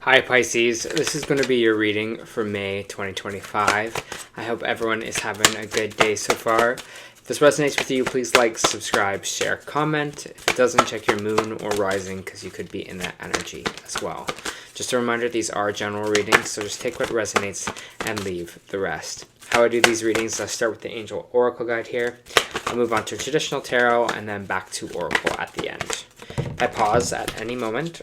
Hi Pisces, this is going to be your reading for May 2025. I hope everyone is having a good day so far. If this resonates with you, please like, subscribe, share, comment. If it doesn't, check your moon or rising because you could be in that energy as well. Just a reminder, these are general readings, so just take what resonates and leave the rest. How I do these readings, I start with the Angel Oracle Guide here. I'll move on to traditional tarot and then back to Oracle at the end. I pause at any moment.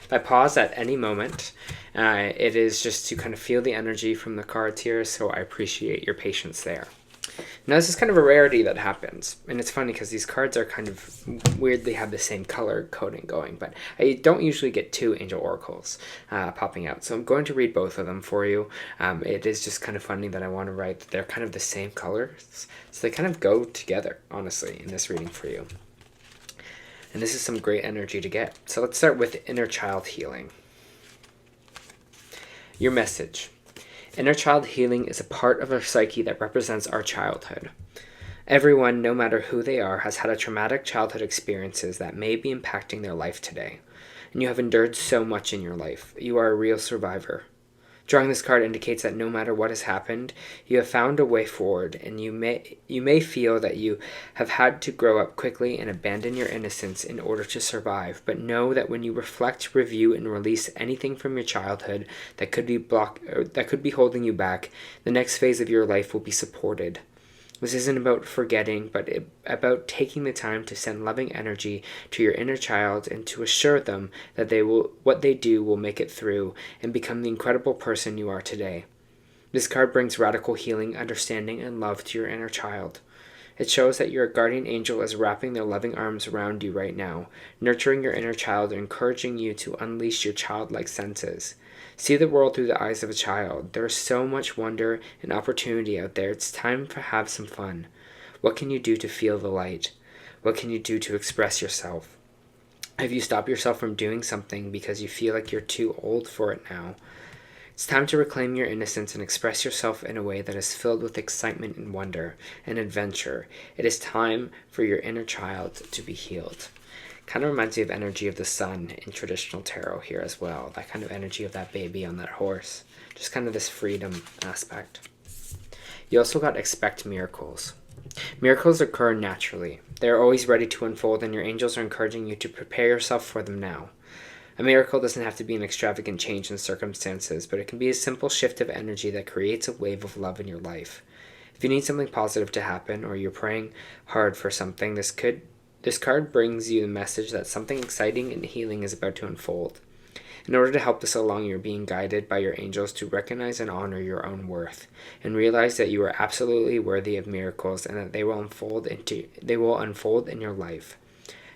If I pause at any moment, it is just to kind of feel the energy from the cards here, so I appreciate your patience there. Now, this is kind of a rarity that happens, and it's funny because these cards are kind of weirdly have the same color coding going, but I don't usually get two Angel Oracles popping out, so I'm going to read both of them for you. It is just kind of funny that I want to write that they're kind of the same colors, so they kind of go together, honestly, in this reading for you. And this is some great energy to get. So let's start with inner child healing. Your message. Inner child healing is a part of our psyche that represents our childhood. Everyone, no matter who they are, has had a traumatic childhood experiences that may be impacting their life today. And you have endured so much in your life. You are a real survivor. Drawing this card indicates that no matter what has happened, you have found a way forward, and you may feel that you have had to grow up quickly and abandon your innocence in order to survive, but know that when you reflect, review, and release anything from your childhood that could be holding you back, the next phase of your life will be supported. This isn't about forgetting, but about taking the time to send loving energy to your inner child and to assure them that what they do will make it through and become the incredible person you are today. This card brings radical healing, understanding, and love to your inner child. It shows that your guardian angel is wrapping their loving arms around you right now, nurturing your inner child and encouraging you to unleash your childlike senses. See the world through the eyes of a child. There is so much wonder and opportunity out there. It's time to have some fun. What can you do to feel the light? What can you do to express yourself? Have you stopped yourself from doing something because you feel like you're too old for it now? It's time to reclaim your innocence and express yourself in a way that is filled with excitement and wonder and adventure. It is time for your inner child to be healed. Kind of reminds me of energy of the sun in traditional tarot here as well. That kind of energy of that baby on that horse. Just kind of this freedom aspect. You also got expect miracles. Miracles occur naturally. They are always ready to unfold, and your angels are encouraging you to prepare yourself for them now. A miracle doesn't have to be an extravagant change in circumstances, but it can be a simple shift of energy that creates a wave of love in your life. If you need something positive to happen, or you're praying hard for something, this card brings you the message that something exciting and healing is about to unfold. In order to help this along, you're being guided by your angels to recognize and honor your own worth, and realize that you are absolutely worthy of miracles and that they will unfold in your life.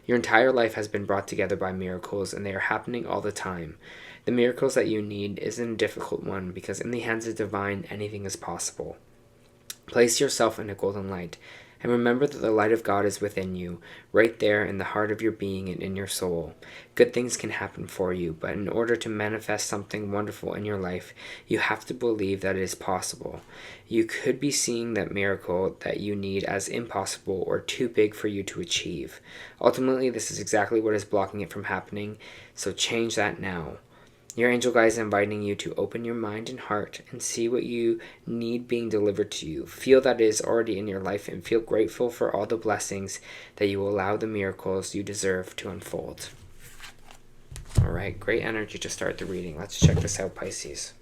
Your entire life has been brought together by miracles, and they are happening all the time. The miracles that you need isn't a difficult one, because in the hands of divine, anything is possible. Place yourself in a golden light, and remember that the light of God is within you, right there in the heart of your being and in your soul. Good things can happen for you, but in order to manifest something wonderful in your life, you have to believe that it is possible. You could be seeing that miracle that you need as impossible or too big for you to achieve. Ultimately, this is exactly what is blocking it from happening, so change that now. Your angel guide is inviting you to open your mind and heart and see what you need being delivered to you. Feel that it is already in your life and feel grateful for all the blessings that you will allow the miracles you deserve to unfold. Alright, great energy to start the reading. Let's check this out, Pisces.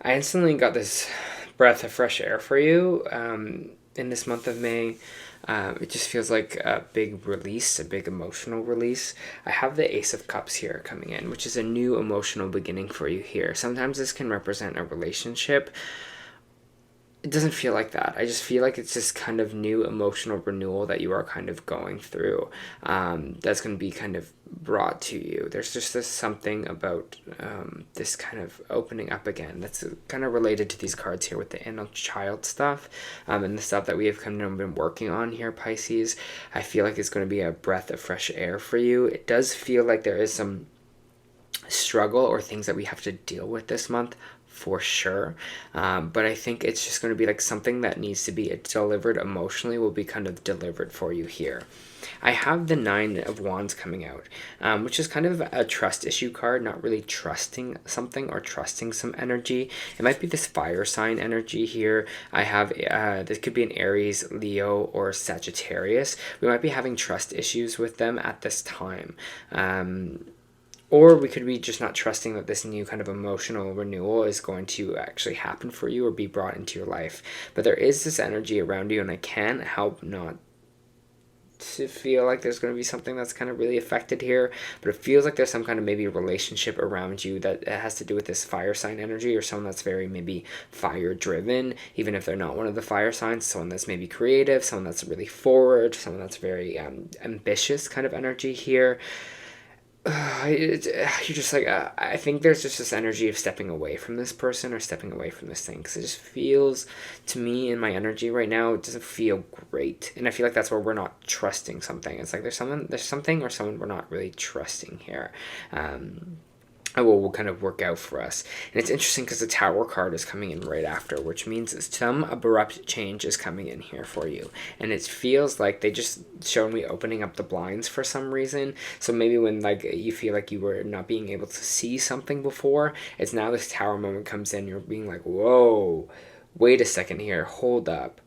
I instantly got this breath of fresh air for you in this month of May. It just feels like a big release, a big emotional release. I have the Ace of Cups here coming in, which is a new emotional beginning for you here. Sometimes this can represent a relationship. It doesn't feel like that. I just feel like it's this kind of new emotional renewal that you are kind of going through, that's going to be kind of brought to you. There's just this something about this kind of opening up again that's kind of related to these cards here with the inner child stuff, and the stuff that we have kind of been working on here, Pisces. I feel like it's going to be a breath of fresh air for you. It does feel like there is some struggle or things that we have to deal with this month, for sure, but I think it's just going to be like something that needs to be delivered emotionally will be kind of delivered for you here. I have the Nine of Wands coming out, which is kind of a trust issue card, not really trusting something or trusting some energy. It might be this fire sign energy here. I have, this could be an Aries, Leo, or Sagittarius. We might be having trust issues with them at this time. Or we could be just not trusting that this new kind of emotional renewal is going to actually happen for you or be brought into your life. But there is this energy around you, and I can't help not to feel like there's going to be something that's kind of really affected here. But it feels like there's some kind of maybe relationship around you that has to do with this fire sign energy, or someone that's very maybe fire driven, even if they're not one of the fire signs. Someone that's maybe creative, someone that's really forward, someone that's very ambitious kind of energy here. You're just like, I think there's just this energy of stepping away from this person or stepping away from this thing, because it just feels to me in my energy right now, it doesn't feel great. And I feel like that's where we're not trusting something. It's like there's something or someone we're not really trusting here. Will kind of work out for us. And it's interesting because the Tower card is coming in right after, which means some abrupt change is coming in here for you. And it feels like they just showed me opening up the blinds for some reason. So maybe when like you feel like you were not being able to see something before, it's now this Tower moment comes in, you're being like, whoa, wait a second here, hold up.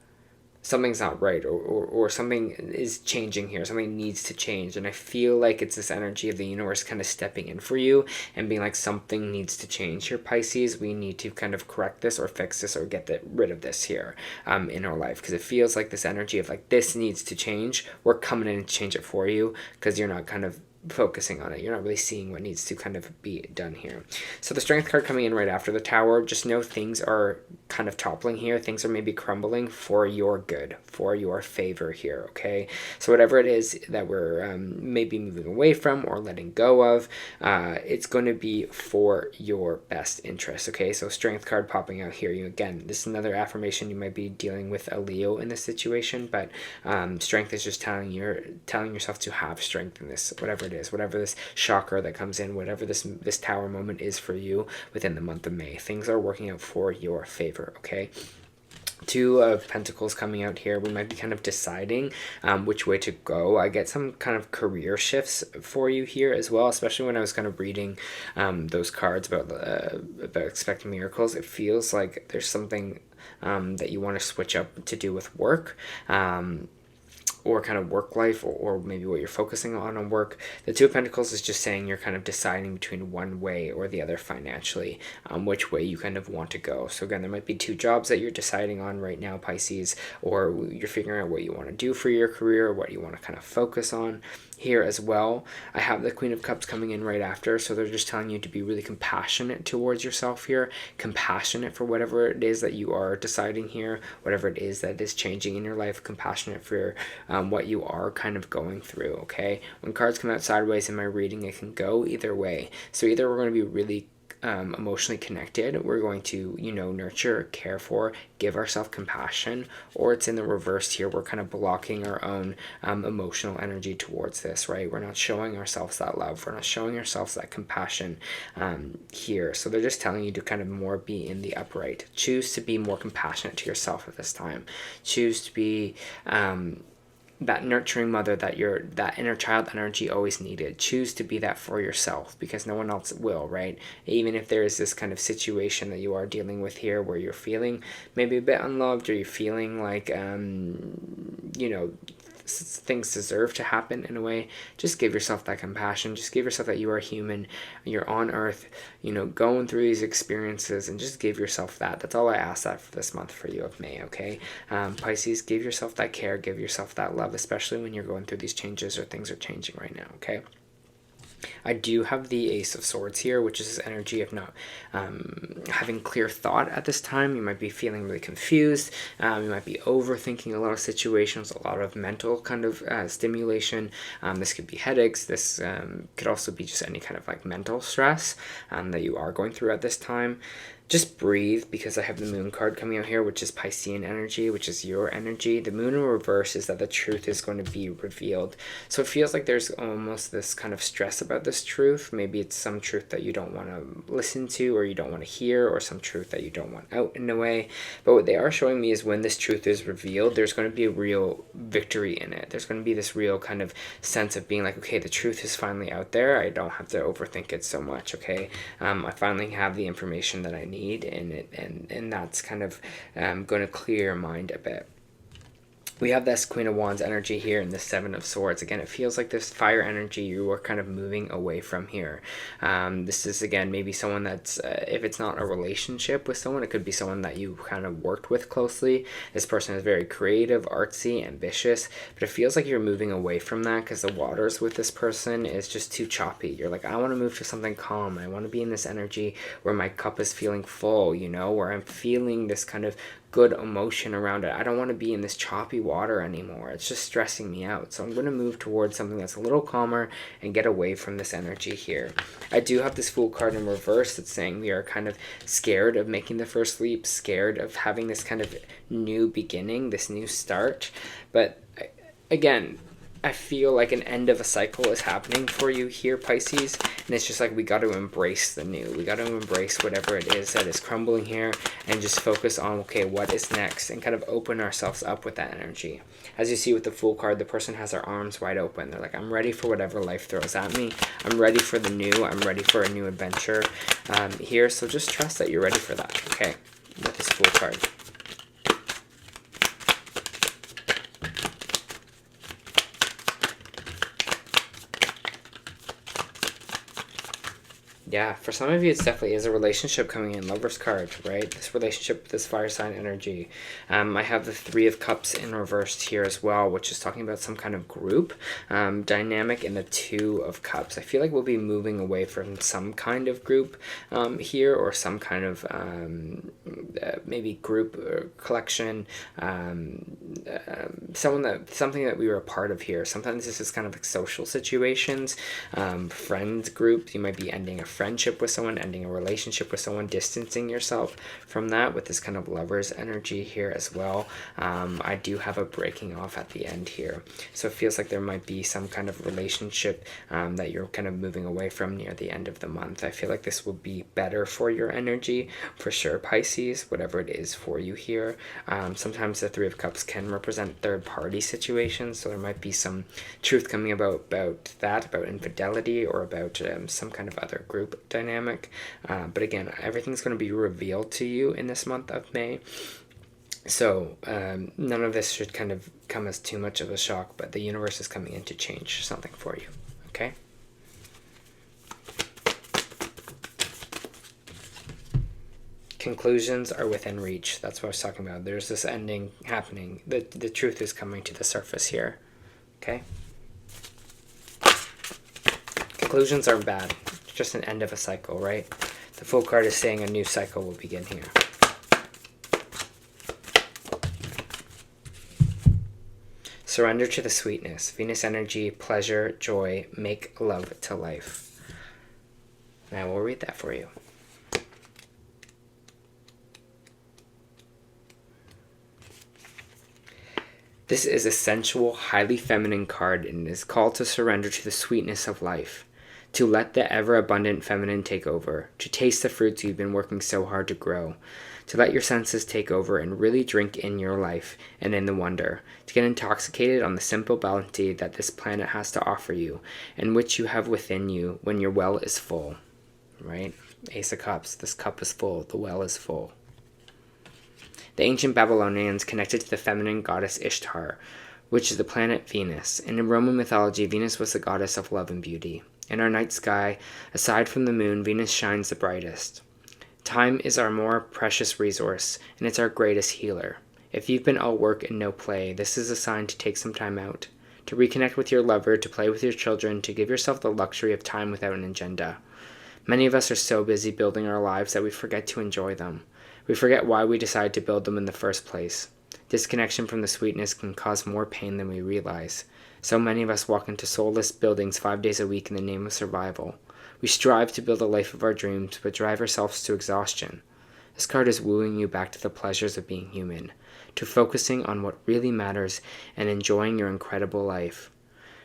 Something's not right, or something is changing here. Something needs to change. And I feel like it's this energy of the universe kind of stepping in for you and being like, something needs to change here, Pisces. We need to kind of correct this or fix this or get rid of this here in our life. Because it feels like this energy of like, this needs to change. We're coming in to change it for you, because you're not kind of focusing on it. You're not really seeing what needs to kind of be done here. So the Strength card coming in right after the Tower, just know things are kind of toppling here. Things are maybe crumbling for your good, for your favor here, okay? So whatever it is that we're maybe moving away from or letting go of, it's going to be for your best interest, okay? So Strength card popping out here. Again, this is another affirmation. You might be dealing with a Leo in this situation, but Strength is just telling yourself to have strength in this, whatever it is, whatever this chakra that comes in, whatever this Tower moment is for you within the month of May. Things are working out for your favor, okay? Two of Pentacles coming out here. We might be kind of deciding which way to go. I get some kind of career shifts for you here as well, especially when I was kind of reading those cards about expecting miracles. It feels like there's something that you want to switch up to do with work. Or kind of work life, or maybe what you're focusing on work. The Two of Pentacles is just saying you're kind of deciding between one way or the other financially, which way you kind of want to go. So again, there might be two jobs that you're deciding on right now, Pisces, or you're figuring out what you want to do for your career, or what you want to kind of focus on here as well. I have the Queen of Cups coming in right after, so they're just telling you to be really compassionate towards yourself here, compassionate for whatever it is that you are deciding here, whatever it is that is changing in your life, compassionate for what you are kind of going through, okay? When cards come out sideways in my reading, it can go either way. So either we're going to be really emotionally connected, we're going to, nurture, care for, give ourselves compassion, or it's in the reverse here. We're kind of blocking our own emotional energy towards this, right? We're not showing ourselves that love. We're not showing ourselves that compassion here. So they're just telling you to kind of more be in the upright. Choose to be more compassionate to yourself at this time. Choose to be that nurturing mother that inner child energy always needed. Choose to be that for yourself, because no one else will, right? Even if there is this kind of situation that you are dealing with here where you're feeling maybe a bit unloved, or you're feeling like things deserve to happen in a way. Just give yourself that compassion. Just give yourself that you are human. You're on earth, you know, going through these experiences, and just give yourself that. That's all I ask that for this month for you of May, okay? Pisces, give yourself that care, give yourself that love, especially when you're going through these changes or things are changing right now, okay? I do have the Ace of Swords here, which is this energy of not having clear thought at this time. You might be feeling really confused. You might be overthinking a lot of situations, a lot of mental kind of stimulation. This could be headaches. This could also be just any kind of like mental stress that you are going through at this time. Just breathe, because I have the Moon card coming out here, which is Piscean energy, which is your energy. The Moon in reverse is that the truth is going to be revealed. So it feels like there's almost this kind of stress about this truth. Maybe it's some truth that you don't want to listen to, or you don't want to hear, or some truth that you don't want out in a way. But what they are showing me is when this truth is revealed, there's going to be a real victory in it. There's going to be this real kind of sense of being like, okay, the truth is finally out there. I don't have to overthink it so much, okay? I finally have the information that I need. And that's kind of going to clear your mind a bit. We have this Queen of Wands energy here and the Seven of Swords. Again, it feels like this fire energy you are kind of moving away from here. This is, again, maybe someone that's, if it's not a relationship with someone, it could be someone that you kind of worked with closely. This person is very creative, artsy, ambitious, but it feels like you're moving away from that because the waters with this person is just too choppy. You're like, I want to move to something calm. I want to be in this energy where my cup is feeling full, you know, where I'm feeling this kind of good emotion around it. I don't want to be in this choppy water anymore. It's just stressing me out. So I'm going to move towards something that's a little calmer and get away from this energy here. I do have this Fool card in reverse that's saying we are kind of scared of making the first leap, scared of having this kind of new beginning, this new start. But again, I feel like an end of a cycle is happening for you here, Pisces, and it's just like we got to embrace the new. We got to embrace whatever it is that is crumbling here and just focus on, okay, what is next, and kind of open ourselves up with that energy. As you see with the Fool card, the person has their arms wide open. They're like, I'm ready for whatever life throws at me. I'm ready for the new. I'm ready for a new adventure here, so just trust that you're ready for that, okay, with this Fool card. Yeah, for some of you, it's definitely is a relationship coming in. Lover's card, right? This relationship, this fire sign energy. I have the Three of Cups in reversed here as well, which is talking about some kind of group dynamic, in the Two of Cups. I feel like we'll be moving away from some kind of group here, or some kind of maybe group or collection, something that we were a part of here. Sometimes this is kind of like social situations, friend group. You might be ending a friendship with someone, ending a relationship with someone, distancing yourself from that with this kind of Lover's energy here as well. I do have a breaking off at the end here. So it feels like there might be some kind of relationship that you're kind of moving away from near the end of the month. I feel like this will be better for your energy, for sure, Pisces, whatever it is for you here. Sometimes the Three of Cups can represent third-party situations, so there might be some truth coming about that, about infidelity, or about some kind of other group dynamic. But again, everything's going to be revealed to you in this month of May. So none of this should kind of come as too much of a shock, but the universe is coming in to change something for you, okay? Conclusions are within reach. That's what I was talking about. There's this ending happening. The truth is coming to the surface here, okay? Conclusions aren't bad. It's just an end of a cycle, right? The Fool card is saying a new cycle will begin here. Surrender to the sweetness. Venus energy, pleasure, joy, make love to life. And I will read that for you. This is a sensual, highly feminine card, and is called to surrender to the sweetness of life, to let the ever-abundant feminine take over, to taste the fruits you've been working so hard to grow, to let your senses take over and really drink in your life and in the wonder, to get intoxicated on the simple bounty that this planet has to offer you, and which you have within you when your well is full, right? Ace of Cups, this cup is full, the well is full. The ancient Babylonians connected to the feminine goddess Ishtar which is the planet Venus. And in Roman mythology, Venus was the goddess of love and beauty. In our night sky, aside from the moon, Venus shines the brightest. Time is our more precious resource, and it's our greatest healer. If you've been all work and no play, this is a sign to take some time out, to reconnect with your lover, to play with your children, to give yourself the luxury of time without an agenda. Many of us are so busy building our lives that we forget to enjoy them. We forget why we decided to build them in the first place. Disconnection from the sweetness can cause more pain than we realize. So many of us walk into soulless buildings 5 days a week in the name of survival. We strive to build a life of our dreams, but drive ourselves to exhaustion. This card is wooing you back to the pleasures of being human, to focusing on what really matters and enjoying your incredible life.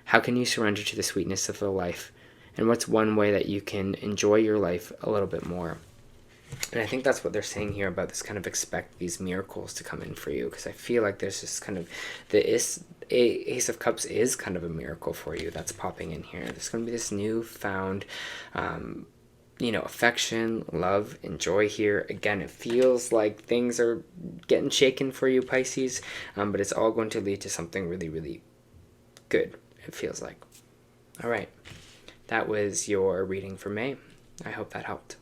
How can you surrender to the sweetness of the life? And what's one way that you can enjoy your life a little bit more? And I think that's what they're saying here about this kind of expect these miracles to come in for you, because I feel like there's this kind of, the Ace of Cups is kind of a miracle for you that's popping in here. There's going to be this newfound, affection, love, and joy here. Again, it feels like things are getting shaken for you, Pisces, but it's all going to lead to something really, really good, it feels like. All right. That was your reading for May. I hope that helped.